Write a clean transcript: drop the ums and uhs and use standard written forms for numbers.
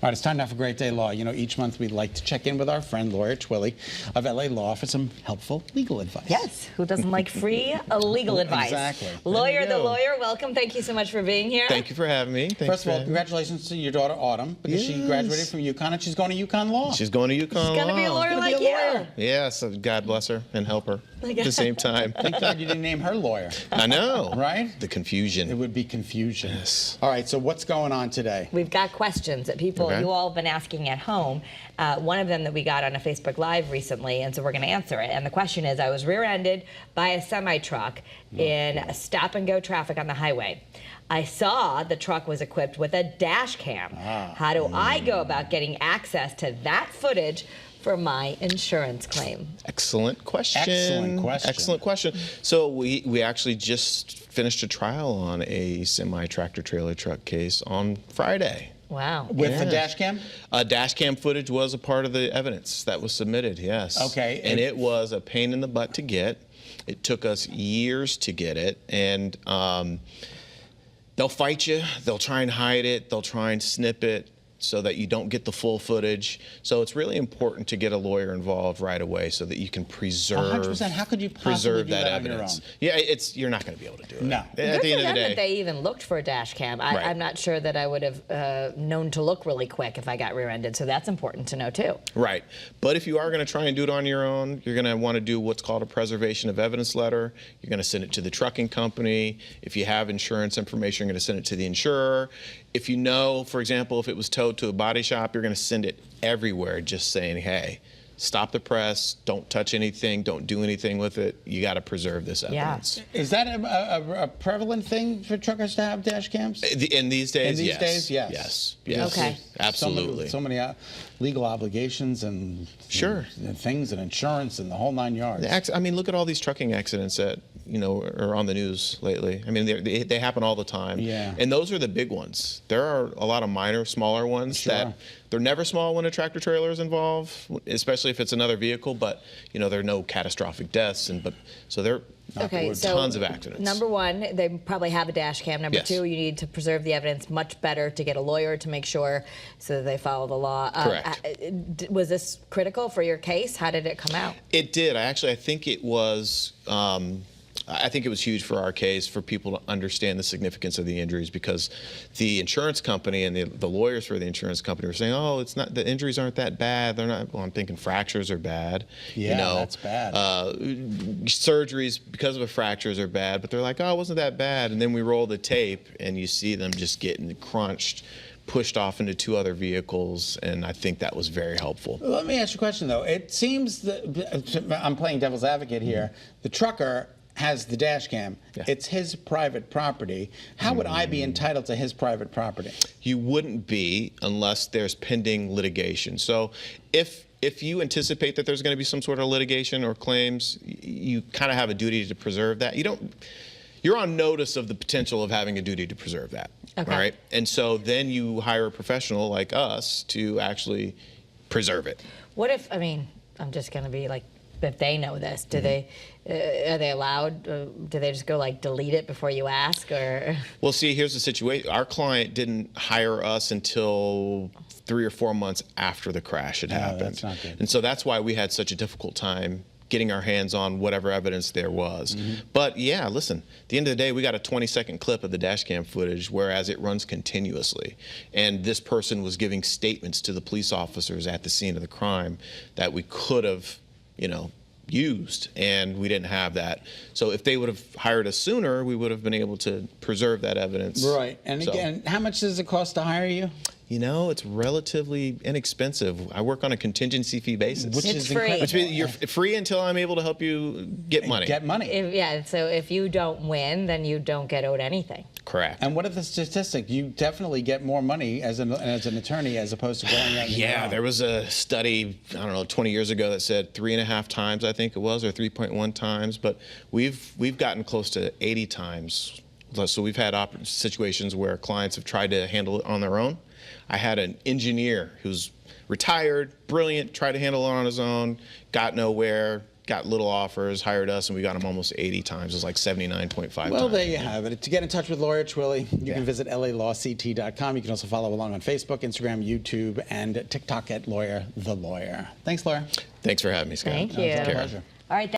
All right, it's time now for Great Day Law. You know, each month we like to check in with our friend Lawyer Twillie of LA Law for some helpful legal advice. Yes, who doesn't like free legal advice? Exactly. Lawyer the Lawyer, welcome. Thank you so much for being here. Thank you for having me. First of all, congratulations to your daughter Autumn, because she graduated from UConn and she's going to UConn Law. She's going to UConn Law. She's going to be a lawyer like you. Yeah, so God bless her and help her at the same time. Thank God you didn't name her lawyer. I know. Right? The confusion. It would be confusion. Yes. All right, so what's going on today? We've got questions that people, you all have been asking at home. One of them that we got on a Facebook Live recently, and so we're going to answer it. And the question is, I was rear-ended by a semi-truck in stop-and-go traffic on the highway. I saw the truck was equipped with a dash cam. How do I go about getting access to that footage for my insurance claim? Excellent question. Excellent question. Excellent question. So we actually just finished a trial on a semi-tractor trailer truck case on Friday. Wow. With the dash cam? Dash cam footage was a part of the evidence that was submitted, yes. Okay. And it was a pain in the butt to get. It took us years to get it. And they'll fight you. They'll try and hide it. They'll try and snip it so that you don't get the full footage. So it's really important to get a lawyer involved right away so that you can preserve 100%. How could you possibly do that evidence? on your own? Yeah, you're not going to be able to do it. No. At Good the for end of the them day. that they even looked for a dash cam. Right. I'm not sure that I would have known to look really quick if I got rear-ended, so that's important to know too. Right. But if you are going to try and do it on your own, you're going to want to do what's called a preservation of evidence letter. You're going to send it to the trucking company. If you have insurance information, you're going to send it to the insurer. If you know, for example, if it was towed to a body shop, you're going to send it everywhere just saying, hey, stop the press, don't touch anything, don't do anything with it. You got to preserve this evidence. Is that a prevalent thing for truckers to have dash cams? In these days, In these yes. days, yes. Yes. Yes. Okay. Absolutely. So many legal obligations and things and insurance and the whole 9 yards. I mean, look at all these trucking accidents that are on the news lately. I mean, they happen all the time. Yeah. And those are the big ones. There are a lot of minor, smaller ones that they're never small when a tractor trailer is involved, especially if it's another vehicle. But there are no catastrophic deaths, so there are tons of accidents. Number one, they probably have a dash cam. Number two, you need to preserve the evidence much better to get a lawyer to make sure so that they follow the law. Correct. Was this critical for your case? How did it come out? It did. I think it was. I think it was huge for our case for people to understand the significance of the injuries, because the insurance company and the lawyers for the insurance company were saying, oh, it's not, the injuries aren't that bad. They're not. Well, I'm thinking fractures are bad. Yeah, that's bad. Surgeries because of fractures are bad, but they're like, oh, it wasn't that bad. And then we roll the tape and you see them just getting crunched, pushed off into two other vehicles, and I think that was very helpful. Let me ask you a question, though. It seems that, I'm playing devil's advocate here, the trucker has the dash cam. Yeah. It's his private property. How would I be entitled to his private property? You wouldn't be unless there's pending litigation. So if you anticipate that there's going to be some sort of litigation or claims, you kind of have a duty to preserve that. You're on notice of the potential of having a duty to preserve that. Okay. All right? And so then you hire a professional like us to actually preserve it. What if, I'm just going to be like, if they know this, do they, are they allowed, do they just go like delete it before you ask, or? Well, see, here's the situation. Our client didn't hire us until 3 or 4 months after the crash had happened. That's not good. And so that's why we had such a difficult time getting our hands on whatever evidence there was. But yeah, listen, at the end of the day, we got a 20-second clip of the dash cam footage, whereas it runs continuously. And this person was giving statements to the police officers at the scene of the crime that we could have used, and we didn't have that. So if they would have hired us sooner, we would have been able to preserve that evidence. Right. And again, how much does it cost to hire you? It's relatively inexpensive. I work on a contingency fee basis. Which It's is free. incredible. Which means you're free until I'm able to help you get money. Get money. So if you don't win, then you don't get owed anything. Correct. And what are the statistics? You definitely get more money as an attorney as opposed to going out. Yeah, there was a study, 20 years ago that said 3.5 times, I think it was, or 3.1 times. But we've gotten close to 80 times. So we've had situations where clients have tried to handle it on their own. I had an engineer who's retired, brilliant, tried to handle it on his own, got nowhere, got little offers, hired us, and we got them almost 80 times. It was like 79.5 times. Well, there you have it. To get in touch with Lawyer Twillie, you Yeah. can visit LALawCT.com. You can also follow along on Facebook, Instagram, YouTube, and TikTok at Lawyer the Lawyer. Thanks, Lawyer. Thanks for having me, Scott. Thank That was you. a pleasure. All right.